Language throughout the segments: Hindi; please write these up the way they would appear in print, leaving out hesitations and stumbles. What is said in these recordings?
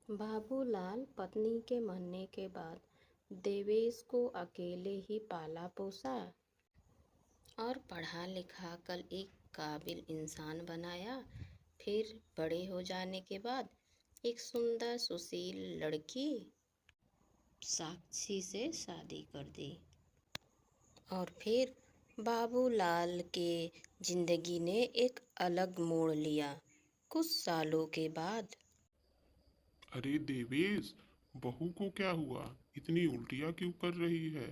बाबूलाल पत्नी के मरने के बाद देवेश को अकेले ही पाला पोसा और पढ़ा लिखा कर एक काबिल इंसान बनाया। फिर बड़े हो जाने के बाद एक सुंदर सुशील लड़की साक्षी से शादी कर दी। और फिर बाबूलाल के जिंदगी ने एक अलग मोड़ लिया। कुछ सालों के बाद अरे देवेश, बहू को क्या हुआ? इतनी उल्टियाँ क्यों कर रही है?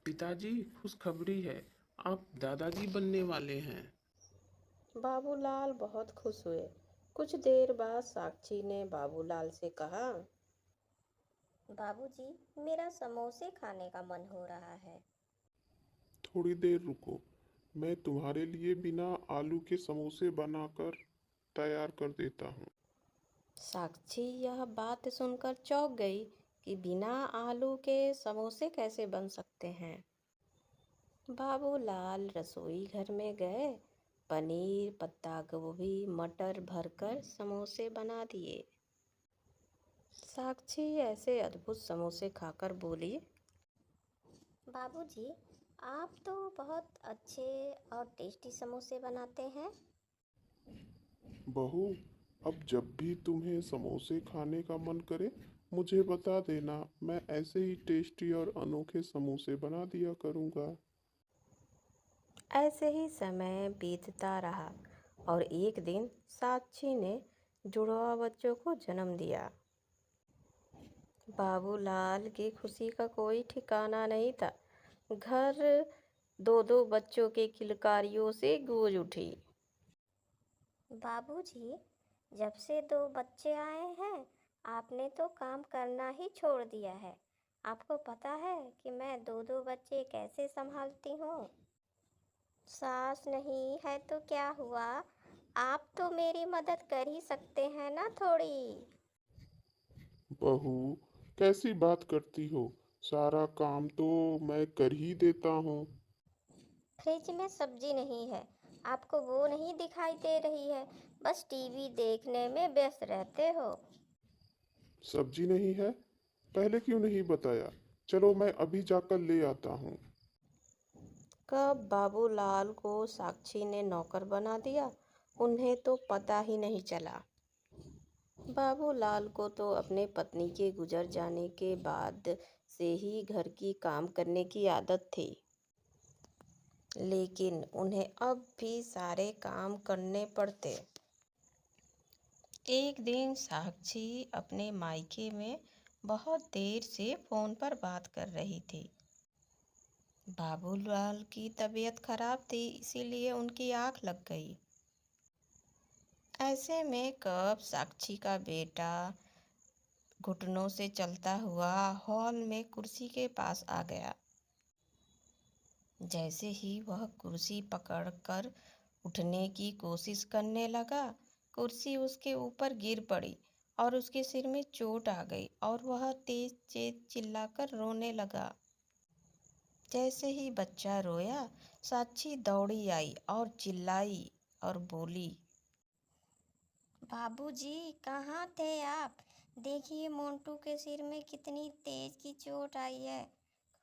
पिताजी, खुशखबरी है। आप दादाजी बनने वाले हैं। बाबूलाल बहुत खुश हुए। कुछ देर बाद साक्षी ने बाबूलाल से कहा, बाबूजी, मेरा समोसे खाने का मन हो रहा है। थोड़ी देर रुको, मैं तुम्हारे लिए बिना आलू के समोसे बनाकर तैयार कर देता हूँ। साक्षी यह बात सुनकर चौंक गई कि बिना आलू के समोसे कैसे बन सकते हैं। बाबूलाल रसोई घर में गए। पनीर, पत्ता गोभी, मटर भरकर समोसे बना दिए। साक्षी ऐसे अद्भुत समोसे खाकर बोली, बाबूजी, आप तो बहुत अच्छे और टेस्टी समोसे बनाते हैं। बहू, अब जब भी तुम्हें समोसे खाने का मन करे मुझे बता देना, मैं ऐसे ही टेस्टी और अनोखे समोसे बना दिया करूँगा। ऐसे ही समय बीतता रहा और एक दिन साक्षी ने जुड़वा बच्चों को जन्म दिया। बाबूलाल की खुशी का कोई ठिकाना नहीं था। घर दो दो बच्चों के किलकारियों से गूंज उठी। बाबूजी, जब से 2 बच्चे आए हैं, आपने तो काम करना ही छोड़ दिया है। आपको पता है कि मैं 2-2 बच्चे कैसे संभालती हूँ? सास नहीं है तो क्या हुआ? आप तो मेरी मदद कर ही सकते हैं ना थोड़ी। बहू, कैसी बात करती हो? सारा काम तो मैं कर ही देता हूँ। फ्रिज में सब्जी नहीं है, आपको वो नहीं दिखाई दे रही है, बस टीवी देखने में व्यस्त रहते हो। सब्जी नहीं है? पहले क्यों नहीं बताया? चलो मैं अभी जाकर ले आता हूँ। कब बाबूलाल को साक्षी ने नौकर बना दिया, उन्हें तो पता ही नहीं चला। बाबूलाल को तो अपने पत्नी के गुजर जाने के बाद से ही घर की काम करने की आदत थी, लेकिन उन्हें अब भी सारे काम करने पड़ते। एक दिन साक्षी अपने मायके में बहुत देर से फोन पर बात कर रही थी। बाबूलाल की तबीयत खराब थी, इसीलिए उनकी आंख लग गई। ऐसे में कब साक्षी का बेटा घुटनों से चलता हुआ हॉल में कुर्सी के पास आ गया। जैसे ही वह कुर्सी पकड़कर उठने की कोशिश करने लगा, कुर्सी उसके ऊपर गिर पड़ी और उसके सिर में चोट आ गई और वह तेज तेज चिल्लाकर रोने लगा। जैसे ही बच्चा रोया, साक्षी दौड़ी आई और चिल्लाई और बोली, बाबूजी, कहाँ थे आप? देखिए मोंटू के सिर में कितनी तेज की चोट आई है,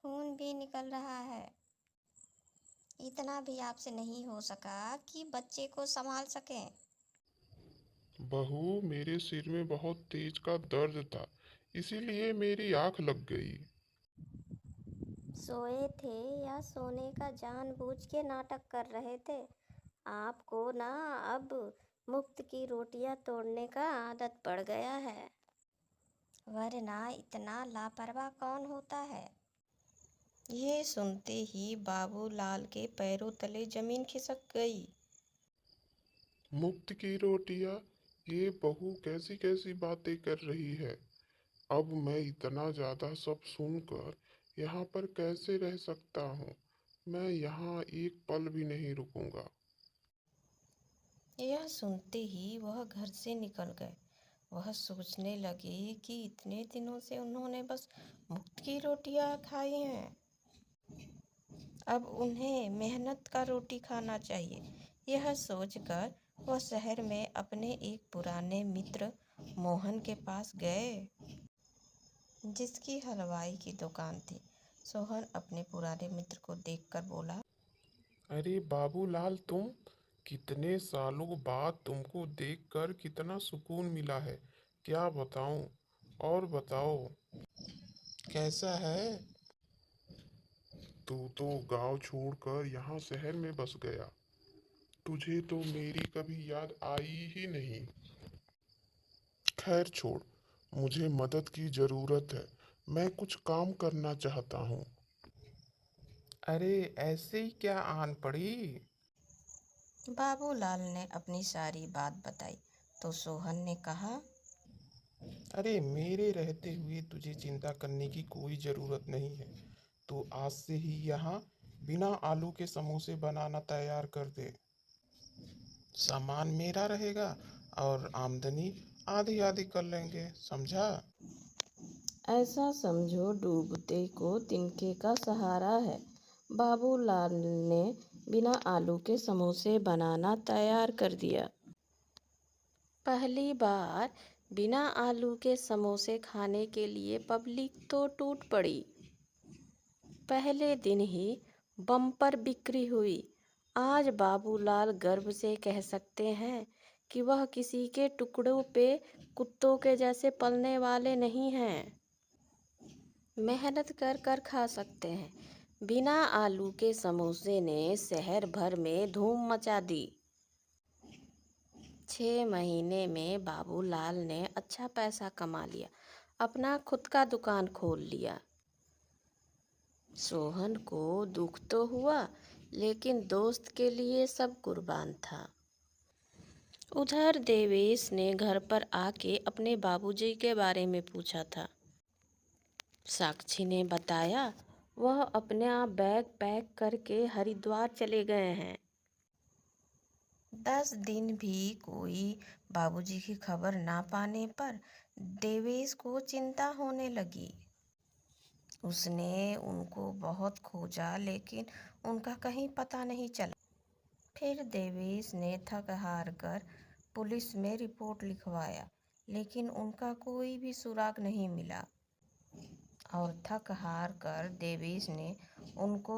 खून भी निकल रहा है। इतना भी आपसे नहीं हो सका कि बच्चे को संभाल सकें। बहू, मेरे सिर में बहुत तेज का दर्द था, इसीलिए मेरी आंख लग गई। सोए थे या सोने का जानबूझ के नाटक कर रहे थे? आपको ना अब मुफ्त की रोटियां तोड़ने का आदत पड़ गया है, वरना इतना लापरवाह कौन होता है? ये सुनते ही बाबूलाल के पैरों तले जमीन खिसक गई। मुफ्त की रोटियां? ये बहू कैसी कैसी बातें कर रही है? अब मैं इतना ज्यादा सब सुनकर यहाँ पर कैसे रह सकता हूँ? मैं यहाँ एक पल भी नहीं रुकूंगा। यह सुनते ही वह घर से निकल गए। वह सोचने लगे कि इतने दिनों से उन्होंने बस मुफ्त की रोटियां खाई हैं, अब उन्हें मेहनत का रोटी खाना चाहिए। यह सोचकर वह शहर में अपने एक पुराने मित्र मोहन के पास गए, जिसकी हलवाई की दुकान थी। सोहन अपने पुराने मित्र को देखकर बोला, अरे बाबूलाल, तुम! कितने सालों बाद तुमको देखकर कितना सुकून मिला है। क्या बताऊं। और बताओ, कैसा है? तू तो गांव छोड़कर यहाँ शहर में बस गया। तुझे तो मेरी कभी याद आई ही नहीं। खैर छोड़, मुझे मदद की जरूरत है। मैं कुछ काम करना चाहता हूँ। अरे ऐसे ही क्या आन पड़ी? बाबूलाल ने अपनी सारी बात बताई तो सोहन ने कहा, अरे मेरे रहते हुए तुझे चिंता करने की कोई ज़रूरत नहीं है। तो आज से ही यहाँ बिना आलू के समोसे बनाना तैयार कर दे। सामान मेरा रहेगा और आमदनी आधी आधी कर लेंगे, समझा? ऐसा समझो डूबते को तिनके का सहारा है। बाबूलाल ने बिना आलू के समोसे बनाना तैयार कर दिया। पहली बार बिना आलू के समोसे खाने के लिए पब्लिक तो टूट पड़ी। पहले दिन ही बम्पर बिक्री हुई। आज बाबूलाल गर्व से कह सकते हैं कि वह किसी के टुकड़ों पे कुत्तों के जैसे पलने वाले नहीं हैं। मेहनत कर कर खा सकते हैं। बिना आलू के समोसे ने शहर भर में धूम मचा दी। 6 महीने में बाबूलाल ने अच्छा पैसा कमा लिया, अपना खुद का दुकान खोल लिया। सोहन को दुख तो हुआ, लेकिन दोस्त के लिए सब कुर्बान था। उधर देवेश ने घर पर आके अपने बाबूजी के बारे में पूछा था। साक्षी ने बताया वह अपना बैग पैक करके हरिद्वार चले गए हैं। 10 दिन भी कोई बाबूजी की खबर ना पाने पर देवेश को चिंता होने लगी। उसने उनको बहुत खोजा, लेकिन उनका कहीं पता नहीं चला। फिर देवेश ने थक हार कर पुलिस में रिपोर्ट लिखवाया, लेकिन उनका कोई भी सुराग नहीं मिला। और थक हार कर देवेश ने उनको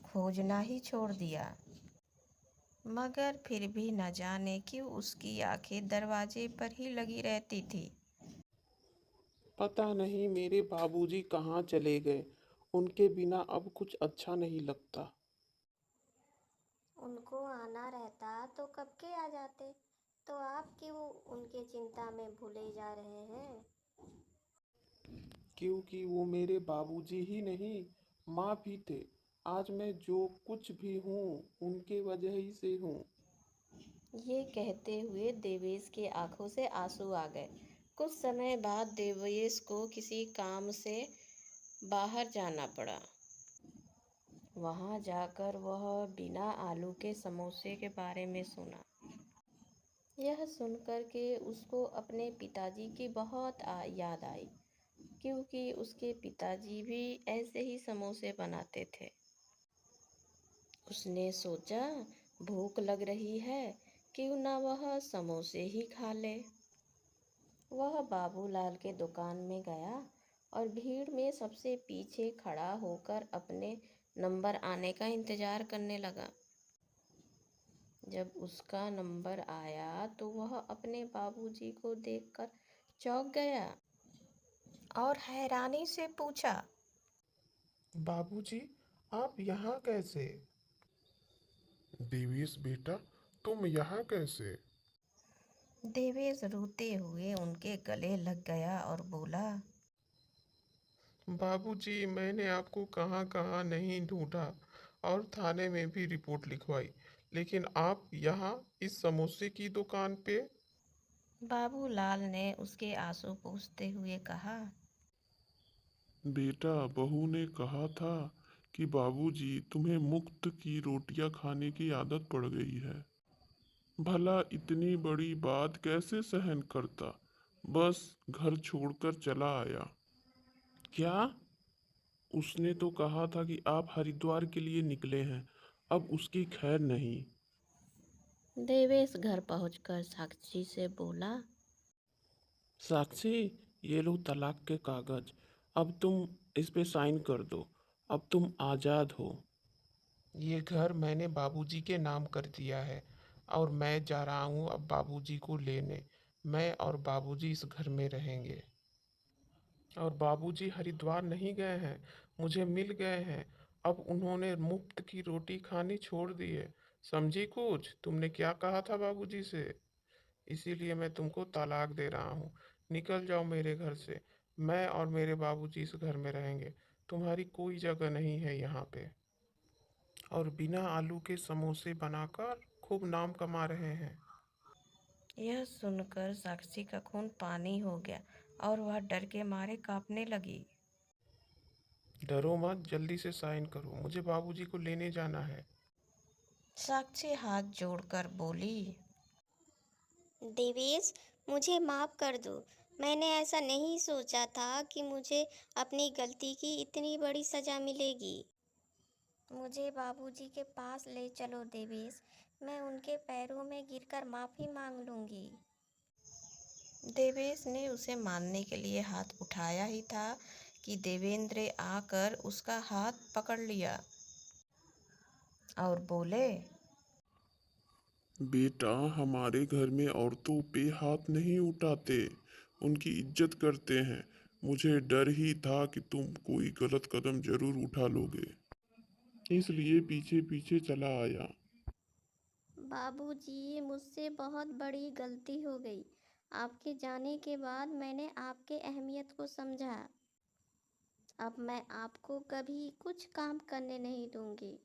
खोजना ही छोड़ दिया। मगर फिर भी न जाने क्यों उसकी आंखें दरवाजे पर ही लगी रहती थी। पता नहीं मेरे बाबूजी कहाँ चले गए। उनके बिना अब कुछ अच्छा नहीं लगता। उनको आना रहता तो कब के आ जाते। तो आप क्यों उनकी चिंता में भूले जा रहे हैं? क्योंकि वो मेरे बाबूजी ही नहीं, माँ भी थे। आज मैं जो कुछ भी हूँ उनके वजह ही से हूँ। ये कहते हुए देवेश के आंखों से आंसू आ गए। कुछ समय बाद देवेश को किसी काम से बाहर जाना पड़ा। वहां जाकर वह बिना आलू के समोसे के बारे में सुना। यह सुनकर के उसको अपने पिताजी की बहुत याद आई, क्योंकि उसके पिताजी भी ऐसे ही समोसे बनाते थे। उसने सोचा, भूख लग रही है, क्यों ना वह समोसे ही खा ले। वह बाबूलाल के दुकान में गया और भीड़ में सबसे पीछे खड़ा होकर अपने नंबर आने का इंतजार करने लगा। जब उसका नंबर आया तो वह अपने बाबूजी को देखकर चौंक गया और हैरानी से पूछा, बाबूजी, आप यहाँ कैसे? देवेश बेटा, तुम यहाँ कैसे? देवेश रोते हुए उनके गले लग गया और बोला, बाबूजी, मैंने आपको कहाँ कहाँ नहीं ढूंढा और थाने में भी रिपोर्ट लिखवाई, लेकिन आप यहाँ इस समोसे की दुकान पे। बाबूलाल ने उसके आंसू पोंछते हुए कहा, बेटा, बहू ने कहा था कि बाबूजी तुम्हें मुफ्त की रोटियां खाने की आदत पड़ गई है। भला इतनी बड़ी बात कैसे सहन करता। बस घर छोड़कर चला आया। क्या? उसने तो कहा था कि आप हरिद्वार के लिए निकले हैं। अब उसकी खैर नहीं। देवेश घर पहुंचकर साक्षी से बोला, साक्षी, ये लो तलाक के कागज। अब तुम इस पे साइन कर दो। अब तुम आज़ाद हो। ये घर मैंने बाबूजी के नाम कर दिया है और मैं जा रहा हूँ अब बाबूजी को लेने। मैं और बाबूजी इस घर में रहेंगे। और बाबूजी हरिद्वार नहीं गए हैं, मुझे मिल गए हैं। अब उन्होंने मुफ्त की रोटी खानी छोड़ दी है। समझी कुछ? तुमने क्या कहा था बाबूजी से? इसीलिए मैं तुमको तलाक दे रहा हूँ। निकल जाओ मेरे घर से। मैं और मेरे बाबूजी इस घर में रहेंगे। तुम्हारी कोई जगह नहीं है यहाँ पे। और बिना आलू के समोसे बनाकर खूब नाम कमा रहे हैं। यह सुनकर साक्षी का खून पानी हो गया और वह डर के मारे कांपने लगी। डरो मत, जल्दी से साइन करो, मुझे बाबूजी को लेने जाना है। साक्षी हाथ जोड़कर बोली, देवेश, मुझे माफ़ कर दो। मैंने ऐसा नहीं सोचा था कि मुझे अपनी गलती की इतनी बड़ी सज़ा मिलेगी। मुझे बाबूजी के पास ले चलो देवेश, मैं उनके पैरों में गिरकर माफ़ी मांग लूँगी। देवेश ने उसे मारने के लिए हाथ उठाया ही था कि देवेंद्र आकर उसका हाथ पकड़ लिया और बोले, बेटा, हमारे घर में औरतों पे हाथ नहीं उठाते, उनकी इज्जत करते हैं। मुझे डर ही था कि तुम कोई गलत कदम जरूर उठा लोगे, इसलिए पीछे पीछे चला आया। बाबूजी, मुझसे बहुत बड़ी गलती हो गई। आपके जाने के बाद मैंने आपके अहमियत को समझा। अब मैं आपको कभी कुछ काम करने नहीं दूंगी।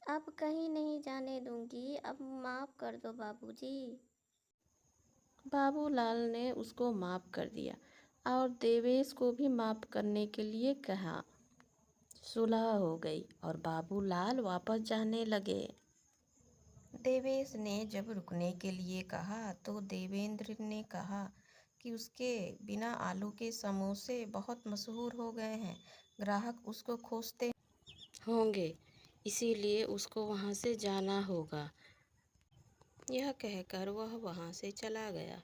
अब कहीं नहीं जाने दूंगी। अब माफ़ कर दो बाबूजी। बाबूलाल ने उसको माफ़ कर दिया और देवेश को भी माफ़ करने के लिए कहा। सुलह हो गई और बाबूलाल वापस जाने लगे। देवेश ने जब रुकने के लिए कहा तो देवेंद्र ने कहा कि उसके बिना आलू के समोसे बहुत मशहूर हो गए हैं, ग्राहक उसको खोजते होंगे, इसीलिए उसको वहाँ से जाना होगा। यह कहकर वह वहाँ से चला गया।